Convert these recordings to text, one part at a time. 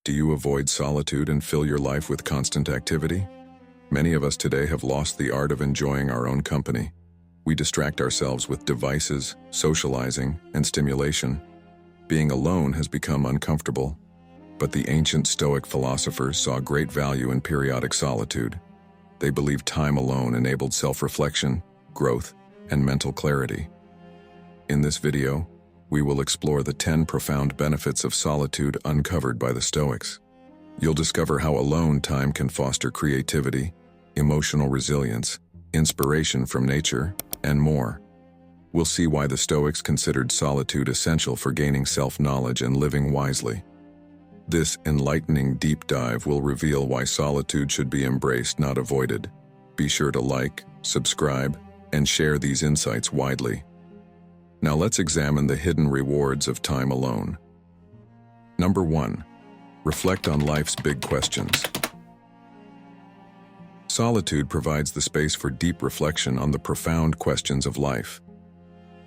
Do you avoid solitude and fill your life with constant activity? Many of us today have lost the art of enjoying our own company. We distract ourselves with devices, socializing, and stimulation. Being alone has become uncomfortable, but the ancient Stoic philosophers saw great value in periodic solitude. They believed time alone enabled self-reflection, growth, and mental clarity. In this video, we will explore the 10 profound benefits of solitude uncovered by the Stoics. You'll discover how alone time can foster creativity, emotional resilience, inspiration from nature, and more. We'll see why the Stoics considered solitude essential for gaining self-knowledge and living wisely. This enlightening deep dive will reveal why solitude should be embraced, not avoided. Be sure to like, subscribe, and share these insights widely. Now let's examine the hidden rewards of time alone. Number 1. Reflect on life's big questions. Solitude provides the space for deep reflection on the profound questions of life.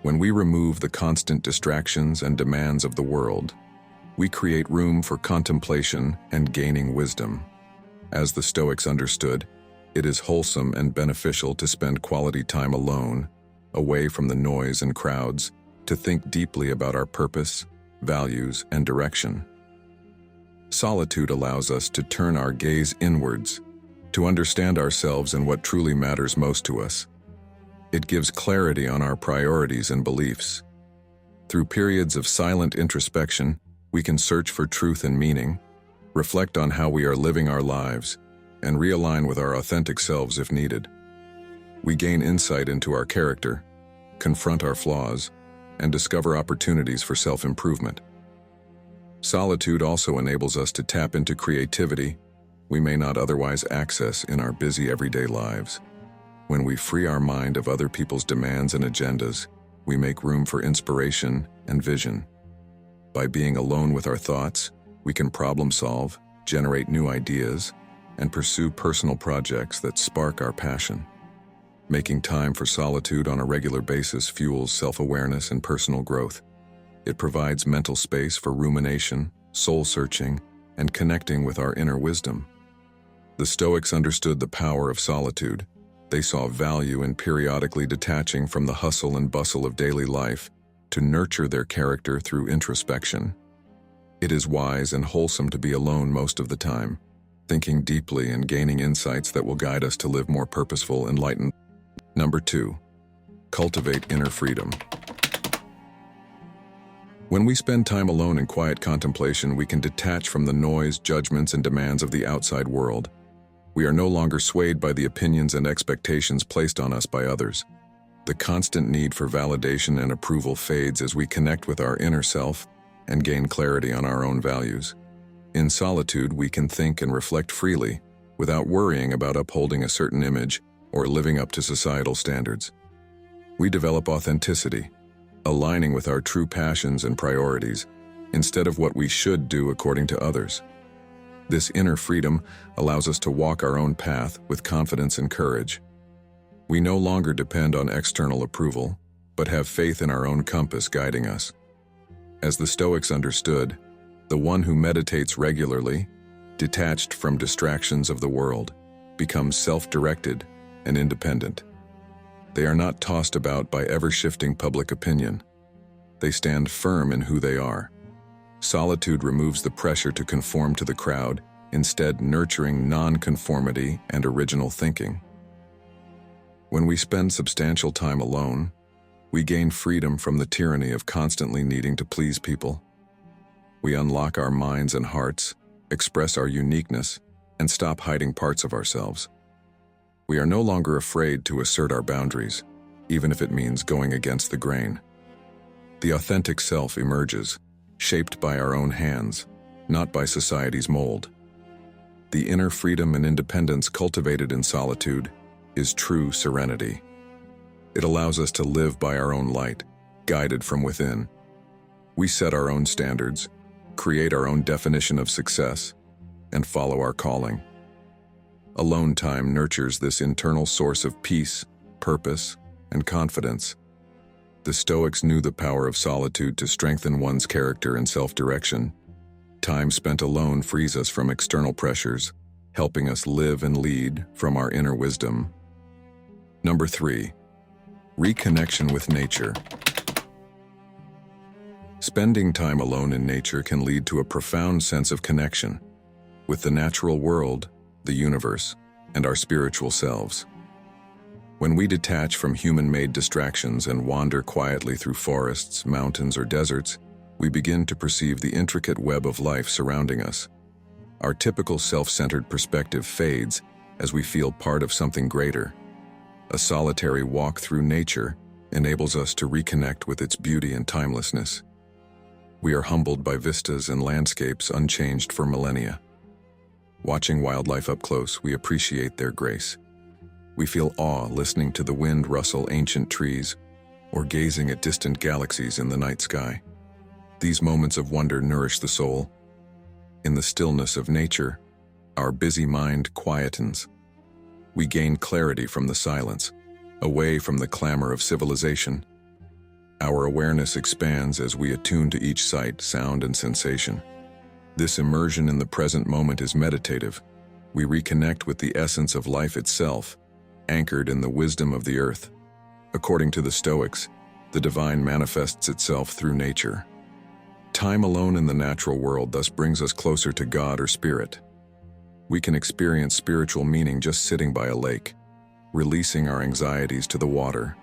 When we remove the constant distractions and demands of the world, we create room for contemplation and gaining wisdom. As the Stoics understood, it is wholesome and beneficial to spend quality time alone, away from the noise and crowds, to think deeply about our purpose, values, and direction. Solitude allows us to turn our gaze inwards, to understand ourselves and what truly matters most to us. It gives clarity on our priorities and beliefs. Through periods of silent introspection, we can search for truth and meaning, reflect on how we are living our lives, and realign with our authentic selves if needed. We gain insight into our character, confront our flaws, and discover opportunities for self-improvement. Solitude also enables us to tap into creativity we may not otherwise access in our busy everyday lives. When we free our mind of other people's demands and agendas, we make room for inspiration and vision. By being alone with our thoughts, we can problem solve, generate new ideas, and pursue personal projects that spark our passion. Making time for solitude on a regular basis fuels self-awareness and personal growth. It provides mental space for rumination, soul-searching, and connecting with our inner wisdom. The Stoics understood the power of solitude. They saw value in periodically detaching from the hustle and bustle of daily life to nurture their character through introspection. It is wise and wholesome to be alone most of the time, thinking deeply and gaining insights that will guide us to live more purposeful, enlightened. Number 2. Cultivate inner freedom. When we spend time alone in quiet contemplation, we can detach from the noise, judgments, and demands of the outside world. We are no longer swayed by the opinions and expectations placed on us by others. The constant need for validation and approval fades as we connect with our inner self and gain clarity on our own values. In solitude, we can think and reflect freely, without worrying about upholding a certain image or living up to societal standards. We develop authenticity, aligning with our true passions and priorities, instead of what we should do according to others. This inner freedom allows us to walk our own path with confidence and courage. We no longer depend on external approval, but have faith in our own compass guiding us. As the Stoics understood, the one who meditates regularly, detached from distractions of the world, becomes self-directed and independent. They are not tossed about by ever-shifting public opinion. They stand firm in who they are. Solitude removes the pressure to conform to the crowd, instead nurturing non-conformity and original thinking. When we spend substantial time alone, we gain freedom from the tyranny of constantly needing to please people. We unlock our minds and hearts, express our uniqueness, and stop hiding parts of ourselves. We are no longer afraid to assert our boundaries, even if it means going against the grain. The authentic self emerges, shaped by our own hands, not by society's mold. The inner freedom and independence cultivated in solitude is true serenity. It allows us to live by our own light, guided from within. We set our own standards, create our own definition of success, and follow our calling. Alone time nurtures this internal source of peace, purpose, and confidence. The Stoics knew the power of solitude to strengthen one's character and self-direction. Time spent alone frees us from external pressures, helping us live and lead from our inner wisdom. Number 3. Reconnection with nature. Spending time alone in nature can lead to a profound sense of connection with the natural world, the universe, and our spiritual selves. When we detach from human-made distractions and wander quietly through forests, mountains, or deserts, we begin to perceive the intricate web of life surrounding us. Our typical self-centered perspective fades as we feel part of something greater. A solitary walk through nature enables us to reconnect with its beauty and timelessness. We are humbled by vistas and landscapes unchanged for millennia. Watching wildlife up close, we appreciate their grace. We feel awe listening to the wind rustle ancient trees or gazing at distant galaxies in the night sky. These moments of wonder nourish the soul. In the stillness of nature, our busy mind quietens. We gain clarity from the silence, away from the clamor of civilization. Our awareness expands as we attune to each sight, sound, and sensation. This immersion in the present moment is meditative. We reconnect with the essence of life itself, anchored in the wisdom of the earth. According to the Stoics, the divine manifests itself through nature. Time alone in the natural world thus brings us closer to God or Spirit. We can experience spiritual meaning just sitting by a lake, releasing our anxieties to the water.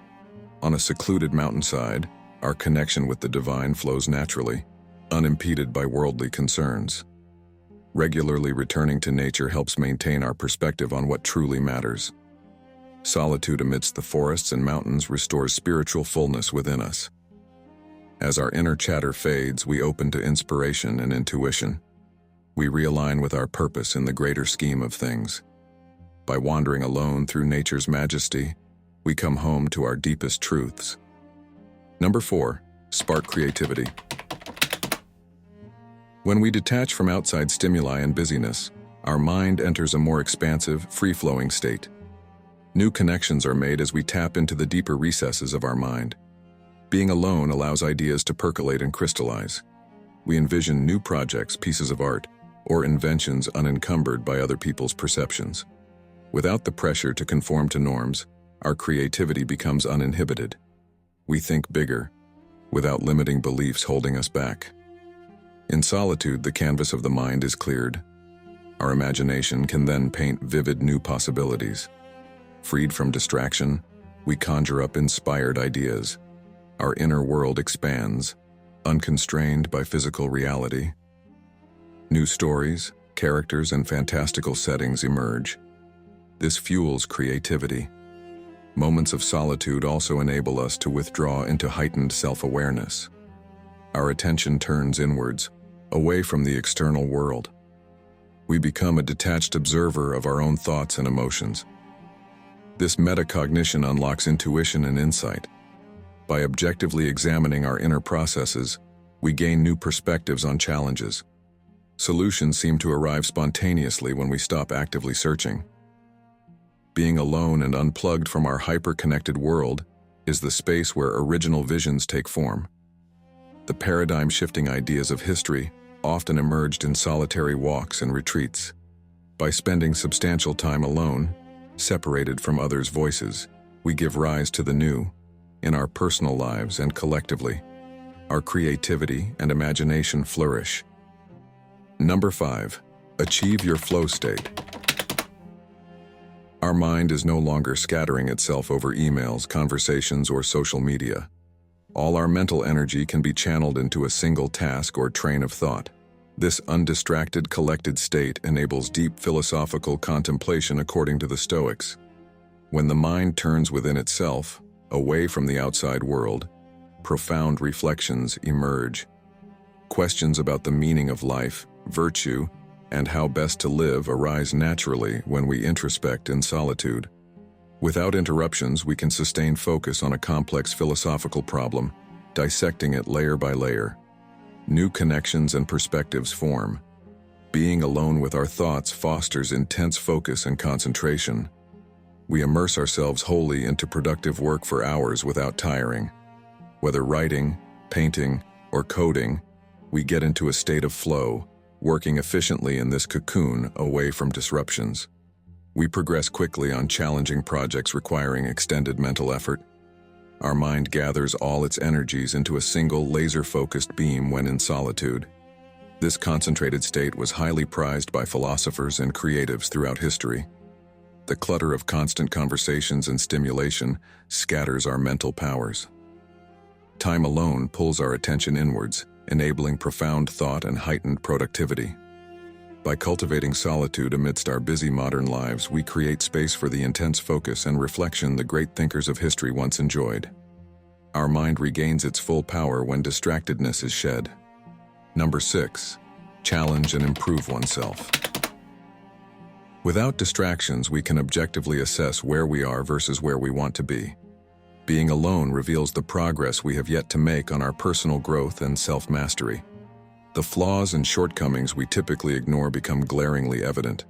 On a secluded mountainside, our connection with the divine flows naturally, unimpeded by worldly concerns. Regularly returning to nature helps maintain our perspective on what truly matters. Solitude amidst the forests and mountains restores spiritual fullness within us. As our inner chatter fades, we open to inspiration and intuition. We realign with our purpose in the greater scheme of things. By wandering alone through nature's majesty, we come home to our deepest truths. Number 4. Spark creativity. When we detach from outside stimuli and busyness, our mind enters a more expansive, free-flowing state. New connections are made as we tap into the deeper recesses of our mind. Being alone allows ideas to percolate and crystallize. We envision new projects, pieces of art, or inventions unencumbered by other people's perceptions. Without the pressure to conform to norms, our creativity becomes uninhibited. We think bigger, without limiting beliefs holding us back. In solitude, the canvas of the mind is cleared. Our imagination can then paint vivid new possibilities. Freed from distraction, we conjure up inspired ideas. Our inner world expands, unconstrained by physical reality. New stories, characters, and fantastical settings emerge. This fuels creativity. Moments of solitude also enable us to withdraw into heightened self-awareness. Our attention turns inwards, away from the external world. We become a detached observer of our own thoughts and emotions. This metacognition unlocks intuition and insight. By objectively examining our inner processes, we gain new perspectives on challenges. Solutions seem to arrive spontaneously when we stop actively searching. Being alone and unplugged from our hyper-connected world is the space where original visions take form. The paradigm-shifting ideas of history often emerged in solitary walks and retreats. By spending substantial time alone, separated from others' voices, we give rise to the new, in our personal lives and collectively. Our creativity and imagination flourish. Number 5. Achieve your flow state. Our mind is no longer scattering itself over emails, conversations, or social media. All our mental energy can be channeled into a single task or train of thought. This undistracted, collected state enables deep philosophical contemplation according to the Stoics. When the mind turns within itself, away from the outside world, profound reflections emerge. Questions about the meaning of life, virtue, and how best to live arise naturally when we introspect in solitude. Without interruptions, we can sustain focus on a complex philosophical problem, dissecting it layer by layer. New connections and perspectives form. Being alone with our thoughts fosters intense focus and concentration. We immerse ourselves wholly into productive work for hours without tiring. Whether writing, painting, or coding, we get into a state of flow, working efficiently in this cocoon away from disruptions. We progress quickly on challenging projects requiring extended mental effort. Our mind gathers all its energies into a single laser-focused beam when in solitude. This concentrated state was highly prized by philosophers and creatives throughout history. The clutter of constant conversations and stimulation scatters our mental powers. Time alone pulls our attention inwards, enabling profound thought and heightened productivity. By cultivating solitude amidst our busy modern lives, we create space for the intense focus and reflection the great thinkers of history once enjoyed. Our mind regains its full power when distractedness is shed. Number 6. Challenge and improve oneself. Without distractions, we can objectively assess where we are versus where we want to be. Being alone reveals the progress we have yet to make on our personal growth and self-mastery. The flaws and shortcomings we typically ignore become glaringly evident.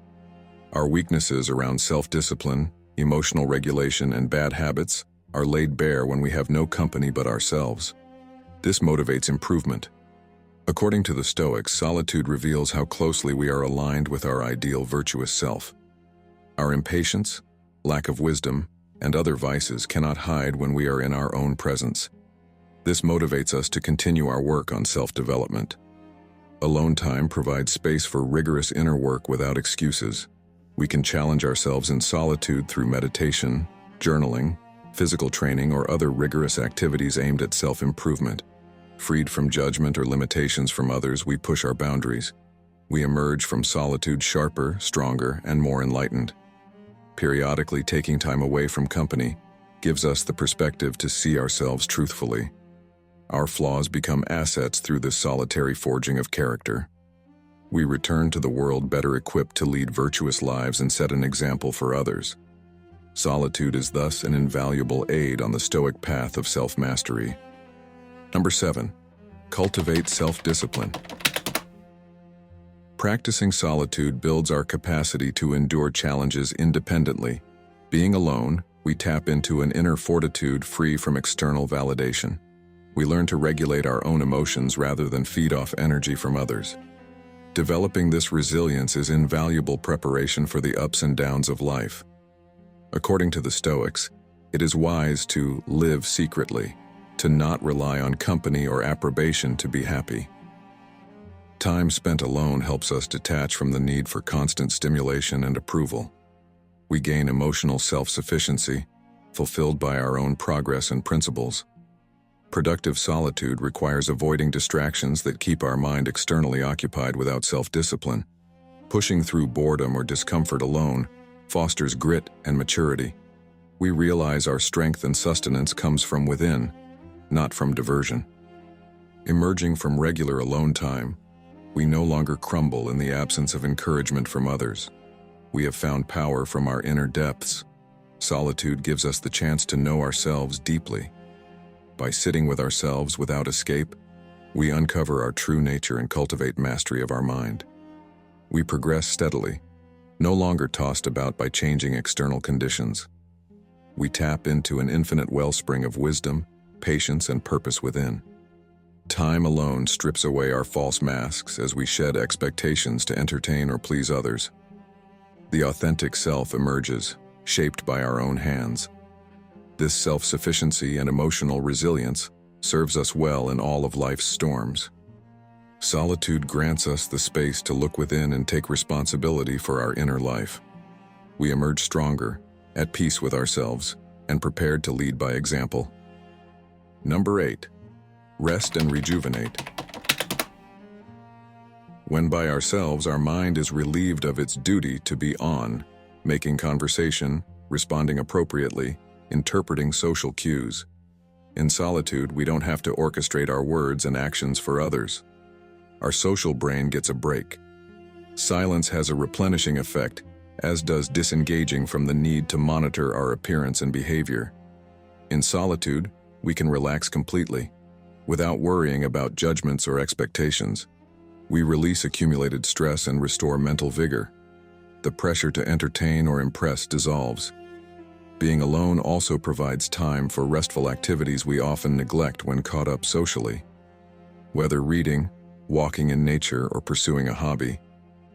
Our weaknesses around self-discipline, emotional regulation, and bad habits are laid bare when we have no company but ourselves. This motivates improvement. According to the Stoics, solitude reveals how closely we are aligned with our ideal virtuous self. Our impatience, lack of wisdom, and other vices cannot hide when we are in our own presence. This motivates us to continue our work on self-development. Alone time provides space for rigorous inner work without excuses. We can challenge ourselves in solitude through meditation, journaling, physical training, or other rigorous activities aimed at self-improvement. Freed from judgment or limitations from others, we push our boundaries. We emerge from solitude sharper, stronger, and more enlightened. Periodically taking time away from company gives us the perspective to see ourselves truthfully. Our flaws become assets through this solitary forging of character. We return to the world better equipped to lead virtuous lives and set an example for others. Solitude is thus an invaluable aid on the Stoic path of self-mastery. Number 7. Cultivate self-discipline. Practicing solitude builds our capacity to endure challenges independently. Being alone, we tap into an inner fortitude free from external validation. We learn to regulate our own emotions rather than feed off energy from others. Developing this resilience is invaluable preparation for the ups and downs of life. According to the Stoics, it is wise to live secretly, to not rely on company or approbation to be happy. Time spent alone helps us detach from the need for constant stimulation and approval. We gain emotional self-sufficiency, fulfilled by our own progress and principles. Productive solitude requires avoiding distractions that keep our mind externally occupied without self-discipline. Pushing through boredom or discomfort alone fosters grit and maturity. We realize our strength and sustenance comes from within, not from diversion. Emerging from regular alone time, we no longer crumble in the absence of encouragement from others. We have found power from our inner depths. Solitude gives us the chance to know ourselves deeply. By sitting with ourselves without escape, we uncover our true nature and cultivate mastery of our mind. We progress steadily, no longer tossed about by changing external conditions. We tap into an infinite wellspring of wisdom, patience, and purpose within. Time alone strips away our false masks as we shed expectations to entertain or please others. The authentic self emerges, shaped by our own hands. This self-sufficiency and emotional resilience serves us well in all of life's storms. Solitude grants us the space to look within and take responsibility for our inner life. We emerge stronger, at peace with ourselves, and prepared to lead by example. Number 8. Rest and rejuvenate. When by ourselves, our mind is relieved of its duty to be on, making conversation, responding appropriately, interpreting social cues. In solitude, we don't have to orchestrate our words and actions for others. Our social brain gets a break. Silence has a replenishing effect, as does disengaging from the need to monitor our appearance and behavior. In solitude, we can relax completely, without worrying about judgments or expectations. We release accumulated stress and restore mental vigor. The pressure to entertain or impress dissolves. Being alone also provides time for restful activities we often neglect when caught up socially. Whether reading, walking in nature, or pursuing a hobby,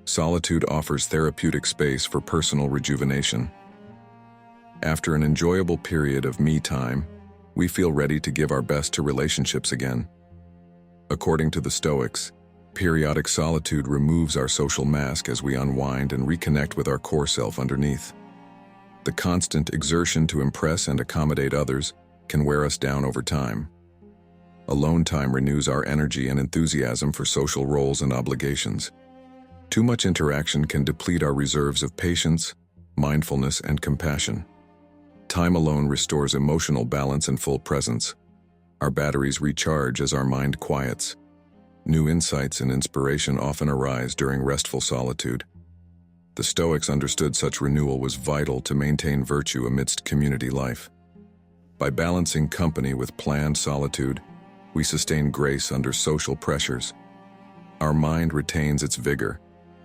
solitude offers therapeutic space for personal rejuvenation. After an enjoyable period of me time, we feel ready to give our best to relationships again. According to the Stoics, periodic solitude removes our social mask as we unwind and reconnect with our core self underneath. The constant exertion to impress and accommodate others can wear us down over time. Alone time renews our energy and enthusiasm for social roles and obligations. Too much interaction can deplete our reserves of patience, mindfulness, and compassion. Time alone restores emotional balance and full presence. Our batteries recharge as our mind quiets. New insights and inspiration often arise during restful solitude. The Stoics understood such renewal was vital to maintain virtue amidst community life. By balancing company with planned solitude, we sustain grace under social pressures. Our mind retains its vigor,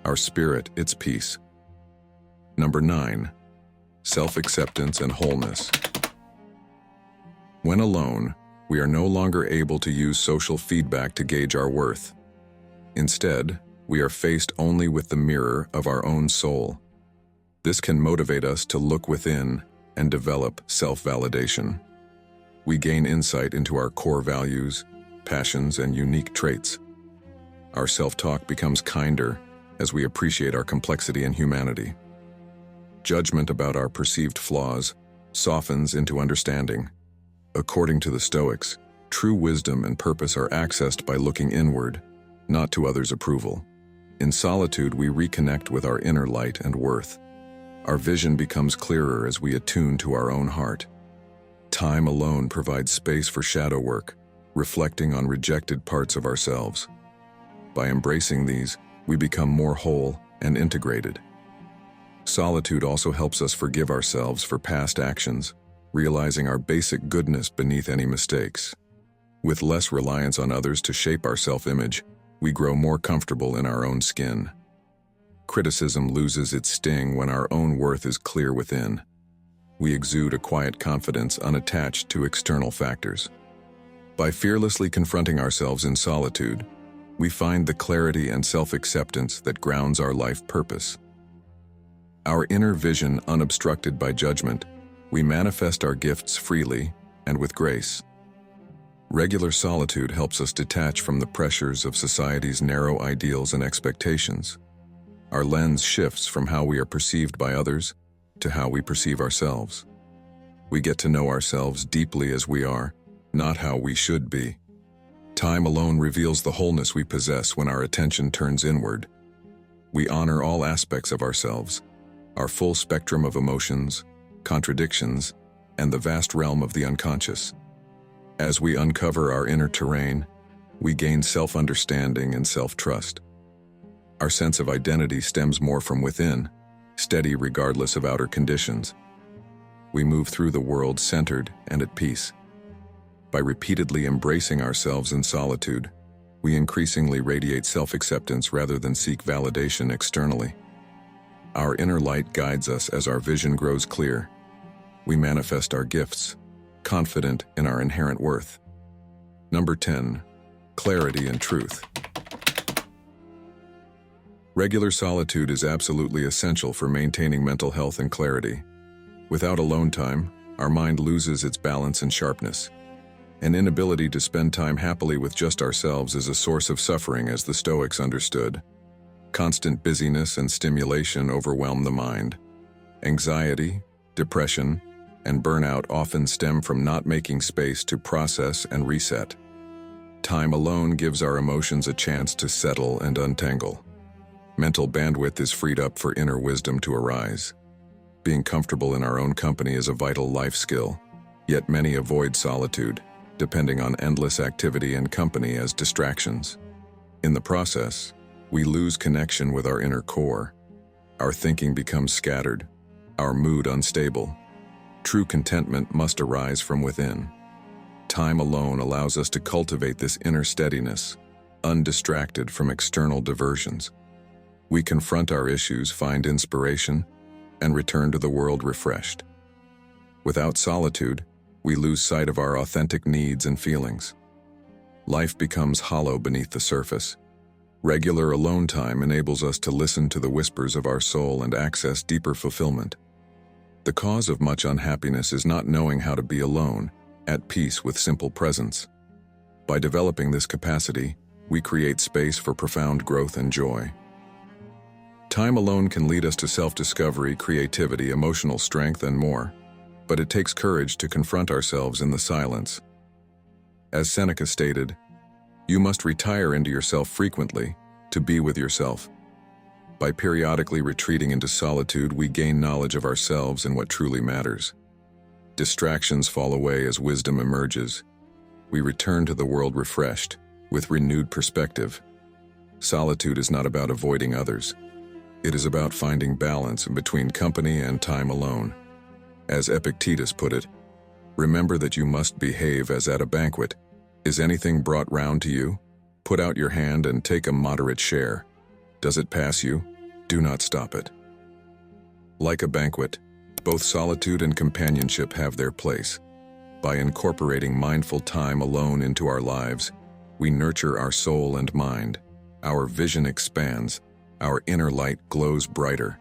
our spirit its peace. Number 9. Self-acceptance and wholeness. When alone, we are no longer able to use social feedback to gauge our worth. Instead, we are faced only with the mirror of our own soul. This can motivate us to look within and develop self-validation. We gain insight into our core values, passions, and unique traits. Our self-talk becomes kinder as we appreciate our complexity and humanity. Judgment about our perceived flaws softens into understanding. According to the Stoics, true wisdom and purpose are accessed by looking inward, not to others' approval. In solitude, we reconnect with our inner light and worth. Our vision becomes clearer as we attune to our own heart. Time alone provides space for shadow work, reflecting on rejected parts of ourselves. By embracing these, we become more whole and integrated. Solitude also helps us forgive ourselves for past actions, realizing our basic goodness beneath any mistakes. With less reliance on others to shape our self-image, we grow more comfortable in our own skin. Criticism loses its sting when our own worth is clear within. We exude a quiet confidence unattached to external factors. By fearlessly confronting ourselves in solitude, we find the clarity and self-acceptance that grounds our life purpose. Our inner vision unobstructed by judgment, we manifest our gifts freely and with grace. Regular solitude helps us detach from the pressures of society's narrow ideals and expectations. Our lens shifts from how we are perceived by others to how we perceive ourselves. We get to know ourselves deeply as we are, not how we should be. Time alone reveals the wholeness we possess when our attention turns inward. We honor all aspects of ourselves, our full spectrum of emotions, contradictions, and the vast realm of the unconscious. As we uncover our inner terrain, we gain self-understanding and self-trust. Our sense of identity stems more from within, steady regardless of outer conditions. We move through the world centered and at peace. By repeatedly embracing ourselves in solitude, we increasingly radiate self-acceptance rather than seek validation externally. Our inner light guides us as our vision grows clear. We manifest our gifts, confident in our inherent worth. Number 10. Clarity and truth. Regular solitude is absolutely essential for maintaining mental health and clarity. Without alone time, our mind loses its balance and sharpness. An inability to spend time happily with just ourselves is a source of suffering, as the Stoics understood. Constant busyness and stimulation overwhelm the mind. Anxiety, depression, and burnout often stem from not making space to process and reset. Time alone gives our emotions a chance to settle and untangle. Mental bandwidth is freed up for inner wisdom to arise. Being comfortable in our own company is a vital life skill, yet many avoid solitude, depending on endless activity and company as distractions. In the process, we lose connection with our inner core. Our thinking becomes scattered, our mood unstable. True contentment must arise from within. Time alone allows us to cultivate this inner steadiness, undistracted from external diversions. We confront our issues, find inspiration, and return to the world refreshed. Without solitude, we lose sight of our authentic needs and feelings. Life becomes hollow beneath the surface, Regular alone time enables us to listen to the whispers of our soul and access deeper fulfillment. The cause of much unhappiness is not knowing how to be alone, at peace with simple presence. By developing this capacity, we create space for profound growth and joy. Time alone can lead us to self-discovery, creativity, emotional strength, and more, but it takes courage to confront ourselves in the silence. As Seneca stated, "You must retire into yourself frequently to be with yourself." By periodically retreating into solitude, we gain knowledge of ourselves and what truly matters. Distractions fall away as wisdom emerges. We return to the world refreshed, with renewed perspective. Solitude is not about avoiding others. It is about finding balance between company and time alone. As Epictetus put it, "Remember that you must behave as at a banquet. Is anything brought round to you? Put out your hand and take a moderate share. Does it pass you? Do not stop it." Like a banquet, both solitude and companionship have their place. By incorporating mindful time alone into our lives, we nurture our soul and mind. Our vision expands, our inner light glows brighter.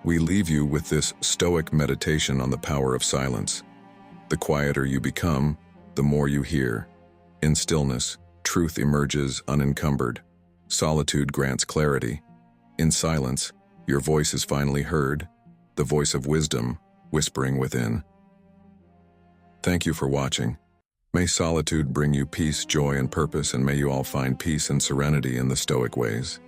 We leave you with this Stoic meditation on the power of silence. The quieter you become, the more you hear. In stillness, truth emerges unencumbered. Solitude grants clarity. In silence, your voice is finally heard, the voice of wisdom whispering within. Thank you for watching. May solitude bring you peace, joy, and purpose, and may you all find peace and serenity in the Stoic ways.